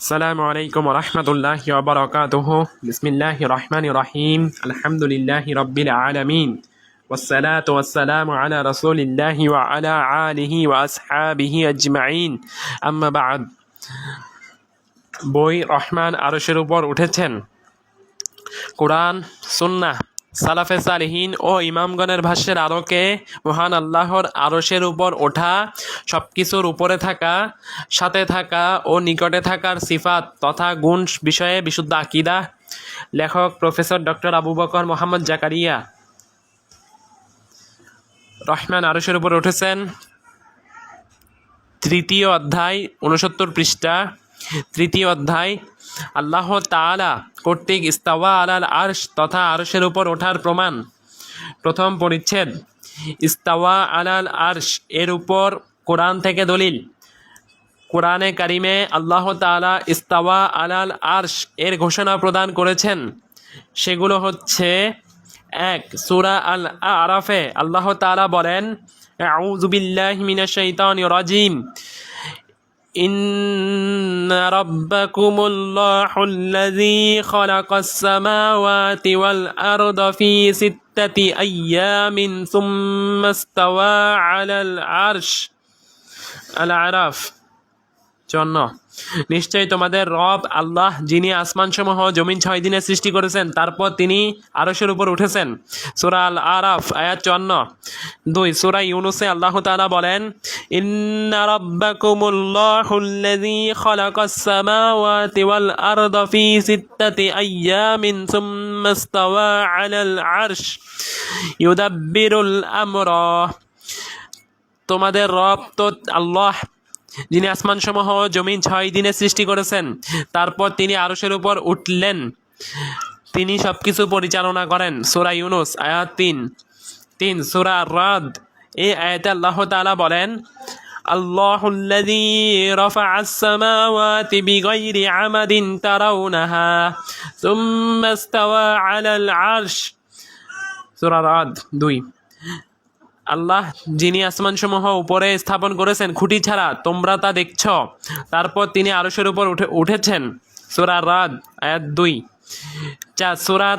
আসসালামু আলাইকুম ওয়া রাহমাতুল্লাহি ওয়া বারাকাতুহু। বিসমিল্লাহির রহমানির রহিম। আলহামদুলিল্লাহি রাব্বিল আলামিন। ওয়াসসালাতু ওয়াসসালামু আলা রাসূলিল্লাহি ওয়া আলা আলিহি ওয়া আসহাবিহি আজমাইন। আম্মা বা'দ। বই রহমান আরশের উপর উঠেছেন। কোরআন, সুন্নাহ, সালাফে সালেহিন ও ইমামগণের ভাষ্যের আলোকে মহান আল্লাহর আরশের উপর ওঠা, সব কিছুর উপরে থাকা, সাথে থাকা ও নিকটে থাকার সিফাত তথা গুণ বিষয়ে বিশুদ্ধ আকিদা। লেখক প্রফেসর ডক্টর আবু বকর মোহাম্মদ জাকারিয়া। রহমান আরশের উপর উঠেছেন, তৃতীয় অধ্যায়, 69 পৃষ্ঠা। তৃতীয় অধ্যায়, আল্লাহ তাআলা কর্তৃক ইস্তাওয়া আলাল আরশ তথা আরশের উপর ওঠার প্রমাণ। প্রথম পরিচ্ছেদ, ইস্তাওয়া আলাল আরশ এর উপর কোরআন থেকে দলিল। কোরআনে কারিমে আল্লাহ তাআলা ইস্তাওয়া আলাল আরশ এর ঘোষণা প্রদান করেছেন। সেগুলো হচ্ছে: 1. সূরা আল আরাফে আল্লাহ তাআলা বলেন, আউযু বিল্লাহি মিনাশ শাইতানির রাজিম, ইন্না রাব্বাকুমুল্লাহুল্লাযী খালাকাস সামাওয়াতি ওয়াল আরদা ফি সিত্তাতি আইয়ামিন সুম্মা ইস্তাওয়া আলাল আরশ। আল আরাফ 54। নিশ্চয়ই তোমাদের রব আল্লাহ, যিনি আসমানসমূহ জমিন 6 দিনে সৃষ্টি করেছেন, তারপর তিনি আরশের উপর উঠেছেন। সূরা আল আরাফ আয়াত 54। 2. সূরা ইউনূসে আল্লাহ তাআলা বলেন, ইন্না রাব্বাকুমুল্লাহুল্লাযী খালাকাস সামাওয়াতি ওয়াল আরদা ফি সিত্তাতি আইয়ামিন সুম্মা ইস্তাওয়া আলাল আরশ ইউদাব্বিরুল আমরা। তোমাদের রব তো আল্লাহ, যিনি আসমানসমূহ জমিন 6 দিনে সৃষ্টি করেছেন, তারপর তিনি আরশের উপর উঠলেন, তিনি সবকিছু পরিচালনা করেন। সূরা ইউনূস আয়াত 3। 3. সূরা আর-রাদ এই আয়াতে আল্লাহ তাআলা বলেন, আল্লাহুল্লাযী রাফা'আস সামাওয়াতি বিগাইরি আমাদিন তারাউনাহা সুম্মা ইস্তাওয়া আলাল আরশ। সূরা আর-রাদ 2। আল্লাহ, যিনি আসমানসমূহ উপরে স্থাপন করেছেন খুঁটি ছাড়া, তোমরা তা দেখছ, তারপর তিনি আরশের উপর উঠেছেন। সূরা আর-রাদ আয়াত 2। 4. সূরা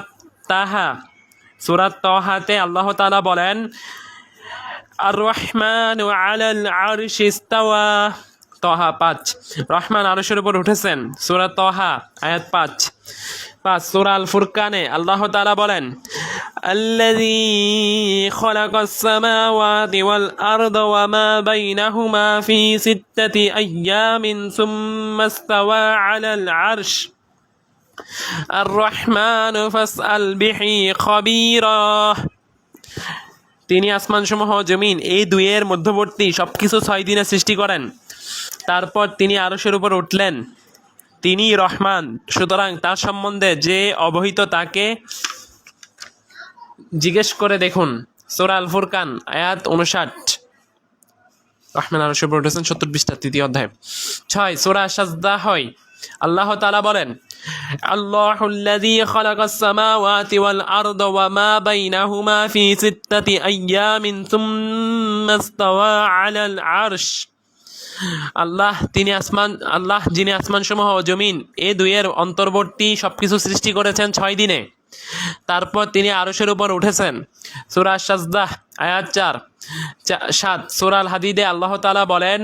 তাহা সূরা তাহাতে আল্লাহ তাআলা বলেন, আর-রহমানু আলাল আরশি ইস্তাওয়া। তাহা 5। রহমান আরশের উপর উঠেছেন। সূরা তাহা আয়াত 5। 5. সূরা আল ফুরকানে আল্লাহ তাআলা বলেন, আল্লাযী খালাকাস সামাওয়াতি ওয়াল আরদা ওয়া মা বাইনাহুমা ফি সিত্তাতি আইয়ামিন সুম্মা ইস্তাওয়া আলাল আরশ আর-রহমানু ফাসআল বিহি খাবীরা। তিনি আসমানসমূহ জমিন এই দুইয়ের মধ্যবর্তী সবকিছু 6 দিনে সৃষ্টি করেন, তারপর তিনি আরশের উপর উঠলেন, তিনি রহমান, সুতরাং তার সম্বন্ধে যে অবহিত তাকে জিজ্ঞেস করে দেখুন। সূরা আল ফুরকান আয়াত 59। রহমান আরশের উপর উঠেছেন 70 পৃষ্ঠা, তৃতীয় অধ্যায়। 6. সূরা সাজদা হয় আল্লাহ তাআলা বলেন, আল্লাহুল্লাযী খালাকাস সামাওয়াতি ওয়াল আরদা ওয়া মা বাইনাহুমা ফি সিত্তাতি আইয়ামিন সুম্মা ইস্তাওয়া আলাল আরশ। আল্লাহ, যিনি আসমানসমূহ ও জমিন এ দুইয়ের অন্তর্বর্তী সবকিছু সৃষ্টি করেছেন 6 দিনে, তারপর তিনি আরশের উপর উঠেছেন। সূরা সাজদা আয়াত 4। 7. সূরা আল হাদিদে আল্লাহ তাআলা বলেন,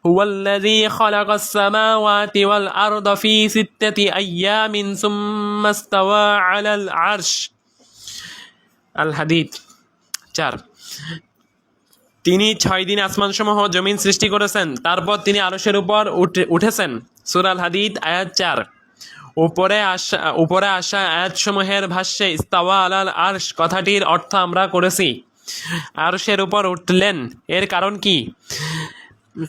হুয়াল্লাযী খালাকাস সামাওয়াতি ওয়াল আরদা ফি সিত্তাতি আইয়ামিন সুম্মা ইস্তাওয়া আলাল আরশ। আল হাদিদ 4। তিনি 6 দিনে আসমানসমূহ জমিন সৃষ্টি করেছেন, তারপর তিনি আরশের উপর উঠেছেন। সূরা আল হাদিদ আয়াত 4। উপরে আসা আয়াতসমূহের ভাষ্যে ইস্তাওয়া আলাল আরশ কথাটির অর্থ আমরা করেছি আরশের উপর উঠলেন। এর কারণ কি?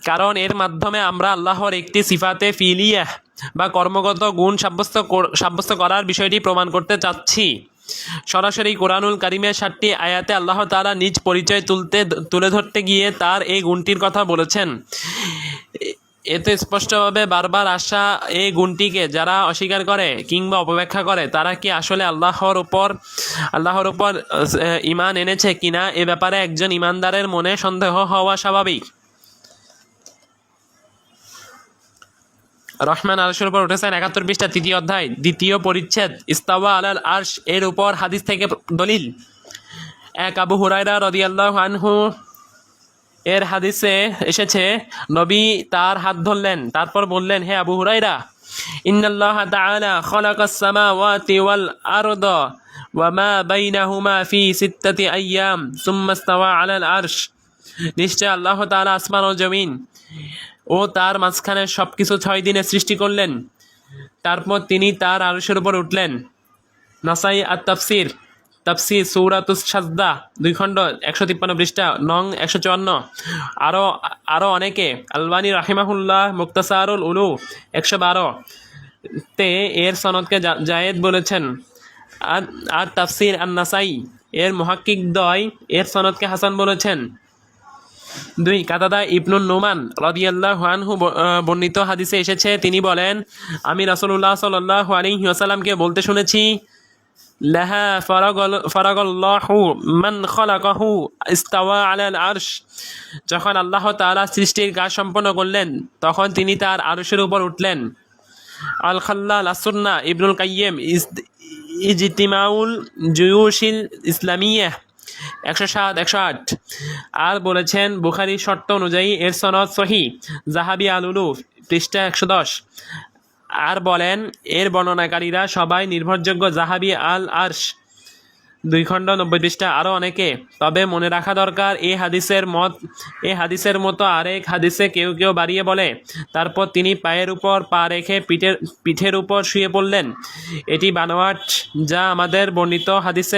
কারণ এর মাধ্যমে আমরা আল্লাহর একটি সিফাতে ফিলিয়াহ বা কর্মগত গুণ সাব্যস্ত করার বিষয়টি প্রমাণ করতে চাচ্ছি। সরাসরি কোরআনুল কারিমের 7টি আয়াতে আল্লাহ তাআলা নিজ পরিচয় তুলে ধরতে গিয়ে তার এই গুণটির কথা বলেছেন। এতে স্পষ্টভাবে বারবার আসা এই গুণটিকে যারা অস্বীকার করে কিংবা অপব্যাখ্যা করে, তারা কি আসলে আল্লাহর উপর ঈমান এনেছে কিনা এ ব্যাপারে একজন ঈমানদারের মনে সন্দেহ হওয়া স্বাভাবিক। রহমান আরশের উপর উঠেছেন 71 পৃষ্ঠা 3য় অধ্যায় 2য় পরিচ্ছেদ ইস্তাওয়া আলাল আরশ এর উপর হাদিস থেকে দলিল। এক আবু হুরায়রা রাদিয়াল্লাহু আনহু এর হাদিসে এসেছে নবী তার হাত ধরলেন, তারপর বললেন, হে আবু হুরায়রা, ইন্নাল্লাহা তাআলা খালাকাস সামাওয়াতি ওয়াল আরদা ওয়া মা বাইনাহুমা ফি সিত্তাতি আইয়াম সুম্মা ইস্তাওয়া আলাল আরশ। নিশ্চয় আল্লাহ তাআলা আসমান ও জমিন ও তার মাঝখানে সবকিছু 6 দিনে সৃষ্টি করলেন, তারপর তিনি তার আরশের উপর উঠলেন। নাসাই তাফসির সূরাতুস সাজদা 2 খণ্ড 153 পৃষ্ঠা নং 154। আরো অনেকে আলবানী রাহিমাহুল্লাহ মুক্তাসারুল উলু 112 তে এর সনদকে জায়েদ বলেছেন। আর তাফসির আন-নাসাই এর মুহাক্কিকদ্বয় এর সনদকে হাসান বলেছেন। 2 কাতাদা ইবনুন নুমান রাদিয়াল্লাহু আনহু বর্ণিত হাদিসে এসেছে, তিনি বলেন, আমি রাসূলুল্লাহ সাল্লাল্লাহু আলাইহি ওয়াসাল্লামকে বলতে শুনেছি, লাহা ফারাগাল্লাহু মান খালাকাহু ইস্তাওয়া আলাল আরশ। যখন আল্লাহ তাআলা সৃষ্টির কাজ সম্পন্ন করলেন তখন তিনি তার আরশের উপর উঠলেন। আল খাল্লাল আসুন্না ইবনুল কাইয়্যিম ইজতিমাউল জুয়ুশিল ইসলামিয়াহ 107-108 আর বলেছেন, বুখারীর শর্ত অনুযায়ী এর সনদ সহিহ। জাহাবি আল উলু পৃষ্ঠা 110 আর বলেন, এর বর্ণনাকারীরা সবাই নির্ভরযোগ্য। জাহাবি আল আরশ 2 খণ্ড 90 পৃষ্ঠা। আরও অনেকে। তবে মনে রাখা দরকার, এই হাদিসের মতো আরেক হাদিসে কেউ কেউ বাড়িয়ে বলে, তারপর তিনি পায়ের উপর পা রেখে পিঠের উপর শুয়ে পড়লেন। এটি বানোয়াট, যা আমাদের বর্ণিত হাদিস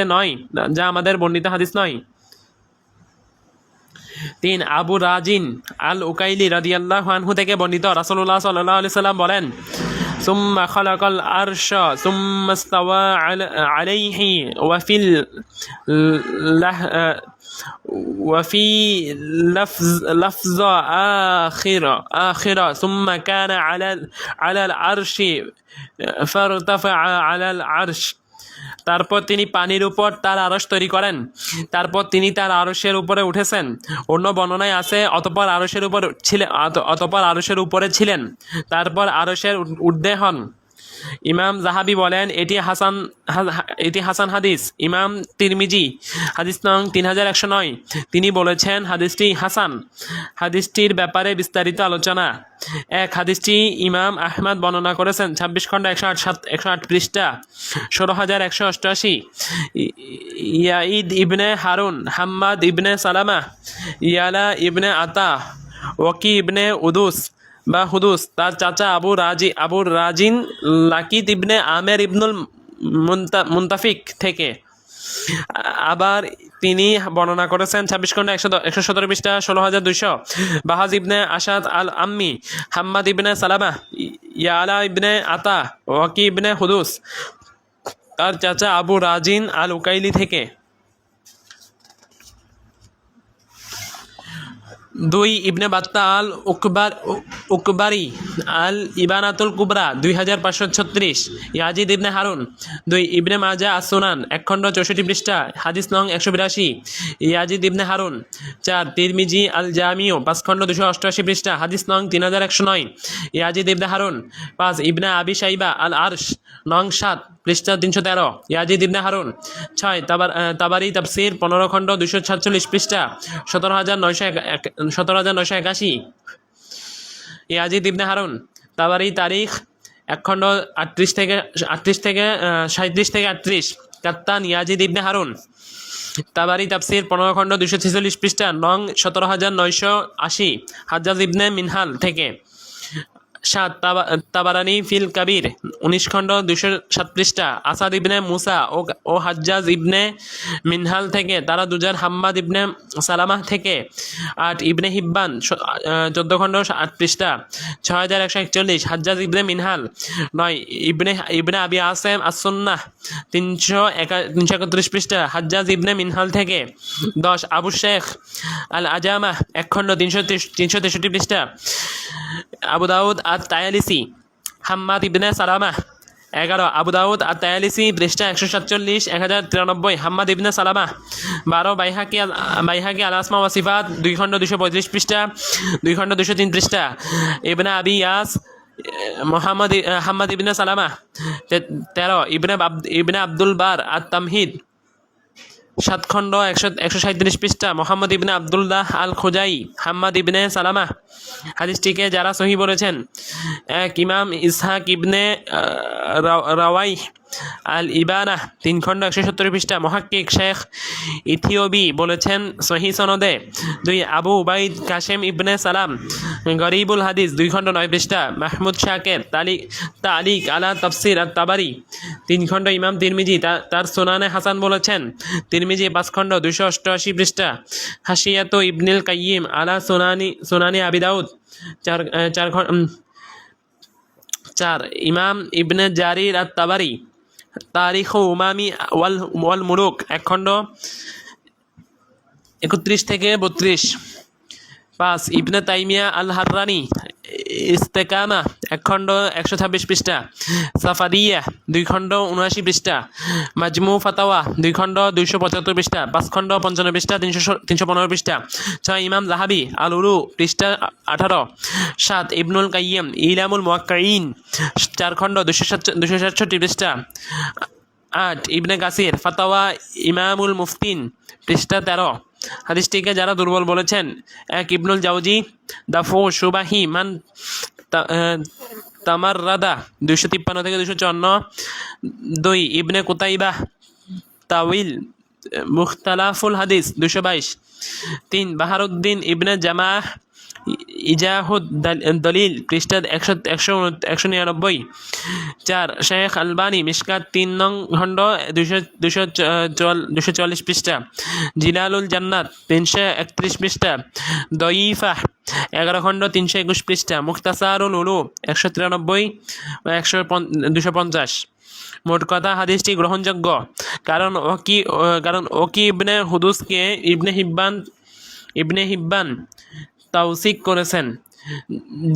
নয়। 3 আবু রাজিন আল উকাইলি রাদিয়াল্লাহু আনহু থেকে বর্ণিত, রাসূলুল্লাহ সাল্লাল্লাহু আলাইহি সাল্লাম বলেন, সুম্মা খালাকাল আরশা সুম্মা ইস্তাওয়া আলাইহি ওয়া ফি লাফজ আখিরা সুম্মা কানা আলাল আরশি ফারতাফা আলাল আরশ। তারপর তিনি পানির উপর তার আরশ তৈরি করেন, তারপর তিনি তার আরশের উপরে উঠেছেন। অন্য বর্ণনায় আছে অতঃপর আরশের উপরে ছিলেন, তারপর আরশের ঊর্ধ্বে হন। ইমাম জাহাবি বলেন, এটি হাসান হাদিস। ইমাম তিরমিজি হাদিস নং 3109 তিনি বলেছেন, হাদিসটি হাসান। হাদিসটির ব্যাপারে বিস্তারিত আলোচনা। 1 হাদিসটি ইমাম আহমদ বর্ণনা করেছেন 26 খণ্ড 108 পৃষ্ঠা 16188। ইয়াইদ ইবনে হারুন, হাম্মাদ ইবনে সালামা, ইয়ালা ইবনে আতা, ওয়াকি ইবনে হুদুস তার চাচা আবু রাজিন লাকিত ইবনে আমের ইবনুল মুনতাফিক থেকে। আবার তিনি বর্ণনা করেছেন 26 খণ্ড 117 পৃষ্ঠা 16200। বাহাজ ইবনে আসাদ আল আম্মি, হাম্মাদ ইবনে সালামা, ইয়ালা ইবনে আতা, ওয়াকি ইবনে হুদুস তার চাচা আবু রাজিন আল উকাইলি থেকে। 2 ইবনে বাত্তা আল উকবারি আল ইবানাতুল কুবরা 2536। ইয়াজিদ ইবনে হারুন। 2 ইবনে মাজা আস-সুনান 1 খণ্ড 64 পৃষ্ঠা হাদিস নং 182। ইয়াজিদ ইবনে হারুন। 4 তিরমিজি আল জামিউ 5 খণ্ড 288 পৃষ্ঠা হাদিস নং 3109। ইয়াজিদ ইবনে হারুন। 5 ইবনে আবি শাইবা আল আরশ নং 7 পৃষ্ঠা 313। ইয়াজিদ ইবনে হারুন। 6 তাবারি তাফসির 15 খণ্ড 246 পৃষ্ঠা 17981। ইয়াজিদ ইবনে হারুন। তাবারি তারিখ 1 খণ্ড 38 থেকে 37 থেকে 38। কাত্তান ইয়াজিদ ইবনে হারুন। তাবারি তাফসির 15 খণ্ড 246 পৃষ্ঠা নং 17980 হাজ্জাজ ইবনে মিনহাল থেকে। 7 তাবারানি ফিল কাবির 19 খণ্ড 207 পৃষ্ঠা আসাদ ইবনে মুসা ও হাজ্জাজ ইবনে মিনহাল থেকে, তারা দুজন হাম্মাদ ইবনে সালামাহ থেকে। 8 ইবনে হিব্বান 14 খণ্ড 8 পৃষ্ঠা 6141 হাজ্জাজ ইবনে মিনহাল। 9 ইবনে আবি আসেম আস-সুন্নাহ 331 পৃষ্ঠা হাজ্জাজ ইবনে মিনহাল থেকে। 10 আবু শেখ আল আজামাহ 1 খণ্ড 363 পৃষ্ঠা। আবু দাউদ আত-তায়ালিসি হাম্মাদ ইবনে সালামাহ। 11 আবু দাউদ আত-তায়ালিসি পৃষ্ঠা 147 1093 হাম্মাদ ইবনে সালামাহ। 12 বাইহাকি আল আসমা ওয়া সিফাত 2 খণ্ড 235 পৃষ্ঠা 2 খণ্ড 203 পৃষ্ঠা ইবনে আবি ইয়াস হাম্মাদ ইবনে সালামা 13, ইবনে আব্দুল বার আত তামহিদ 7 খণ্ড 137 পৃষ্ঠা, মোহাম্মদ ইবনে আবদুল্লাহ আল খোজাই হাম্মাদ ইবনে সালামা। হাদিসটিকে যারা সহি বলেছেন: এক, ইমাম ইসহাক ইবনে রাওয়াই আল ইবানা 3 খণ্ড 170 পৃষ্ঠা, মুহাক্কিক শেখ ইথিওবি বলেছেন সহি সনদে। 2, আবু উবাইদ কাসেম ইবনে সালাম গরিবুল হাদিস 2 খণ্ড 9 পৃষ্ঠা, মাহমুদ শাকের তালিক আলা তাফসির আত তাবারি 3 খণ্ড, ইমাম তিরমিজি তার সুনানে হাসান বলেছেন। তিরমিজি 5 খণ্ড 288 পৃষ্ঠা, হাশিয়াতু ইবনুল কাইয়িম আলা সুনানি আবি দাউদ 4, ইমাম ইবনে জারির আত তাবারি তারিখ উমামি ওয়াল মুলুক 1 খণ্ড 31 থেকে 32। 5, ইবনে তাইমিয়া আল হাররানি ইস্তেকামা 1 খণ্ড 126 পৃষ্ঠা, সাফারিয়া 2 খণ্ড 79 পৃষ্ঠা, মাজমু ফাতাওয়া 2 খণ্ড 275 পৃষ্ঠা, 5 খণ্ড 55 পৃষ্ঠা, 315 পৃষ্ঠা। 6, ইমাম জাহাবি আল উলু পৃষ্ঠা 18। 7, ইবনুল কাইয়িম ইলামুল মুওয়াক্কিঈন 4 খণ্ড 267 পৃষ্ঠা। 8, ইবনে কাসির ফাতাওয়া ইমামুল মুফতিন পৃষ্ঠা 13। হাদিসটিকে যারা দুর্বল বলেছেন: 1, ইবনুল জাওজি দাফু সুবাহি মান তামাররাদা 253 থেকে 254। 2, ইবনে কুতাইবাহ তাউইল মুখতালাফুল হাদিস 222। 3, বাহারুদ্দিন ইবনে জামাহ ইজাহুদ দলিল পৃষ্ঠা 199। 4, শেখ আলবানী মিশকাত 3 নং খণ্ড 244 পৃষ্ঠা, জিলালুল জান্নাত 331 পৃষ্ঠা, দয়ীফা 11 খণ্ড 321 পৃষ্ঠা, মুখতাসারুল উলু 193 250। মোট কথা, হাদিসটি গ্রহণযোগ্য কারণ ওকি ইবনে হুদুসকে ইবনে হিব্বান তাওসিক করেছেন।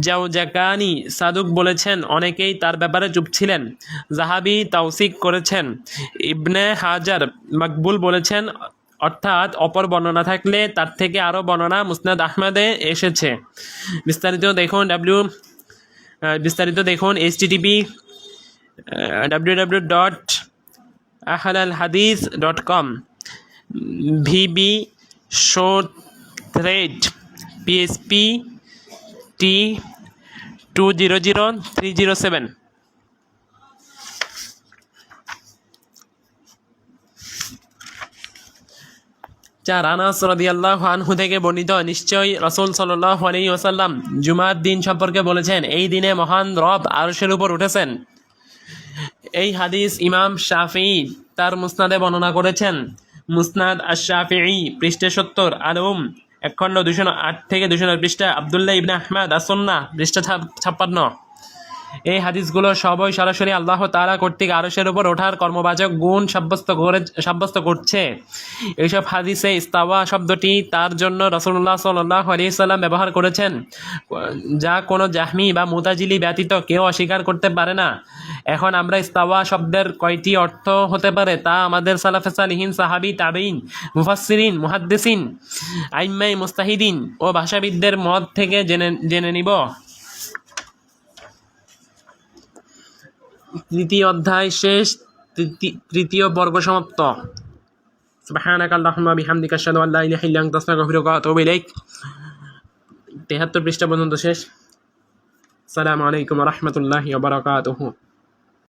জাওজাকানি সাদুক বলেছেন, অনেকেই তার ব্যাপারে চুপ ছিলেন। জাহাবি তাওসিক করেছেন। ইবনে হাজার মাকবুল বলেছেন, অর্থাৎ অপর বর্ণনা থাকলে তার থেকে আরও বর্ণনা মুসনাদ আহমদে এসেছে। বিস্তারিত দেখুন http://www.ahlalhadith.com VB show thread PSP T200307। 4, Anas রাদিয়াল্লাহু আনহু থেকে বর্ণিত, নিশ্চয়ই রাসূল সাল্লাল্লাহু আলাইহি ওয়াসাল্লাম জুমার দিন সম্পর্কে বলেছেন, এই দিনে মহান রব আরশের উপর উঠেছেন। এই হাদিস ইমাম শাফিঈ তার মুসনাদে বর্ণনা করেছেন। মুসনাদ আশ-শাফিঈ পৃষ্ঠা 70, আল-উম 1 খণ্ড 208 থেকে 209 পৃষ্ঠা, আব্দুল্লাহ ইবনে আহমদ আস-সুন্নাহ পৃষ্ঠা 56। এই হাদিসগুলো সবই সরাসরি আল্লাহ তাআলা কর্তৃক আরশের উপর ওঠার কর্মবাচক গুণ সাব্যস্ত করছে। এইসব হাদিসে ইস্তাওয়া শব্দটি তার জন্য রাসূলুল্লাহ সাল্লাল্লাহু আলাইহি ওয়াসাল্লাম ব্যবহার করেছেন, যা কোনো জাহমি বা মুতাজিলি ব্যতীত কেউ অস্বীকার করতে পারে না। এখন আমরা ইস্তাওয়া শব্দের কয়টি অর্থ হতে পারে তা আমাদের সালাফে সালিহিন, সাহাবী, তাবেঈন, মুফাসসিরিন, মুহাদ্দিসিন, আইম্মায়ে মুজতাহিদিন ও ভাষাবিদদের মত থেকে জেনে নিব। তৃতীয় অধ্যায় শেষ, তৃতীয় পর্ব সমাপ্ত। সুবহানাকা আল্লাহুম্মা বিহামদিকা আশহাদু আল্লা ইলাহা ইল্লা আনতা আস্তাগফিরুকা ওয়া আতুবু ইলাইক। 73 পৃষ্ঠা পর্যন্ত শেষ। আসসালামু আলাইকুম ওয়া রাহমাতুল্লাহি ওয়া বারাকাতুহু।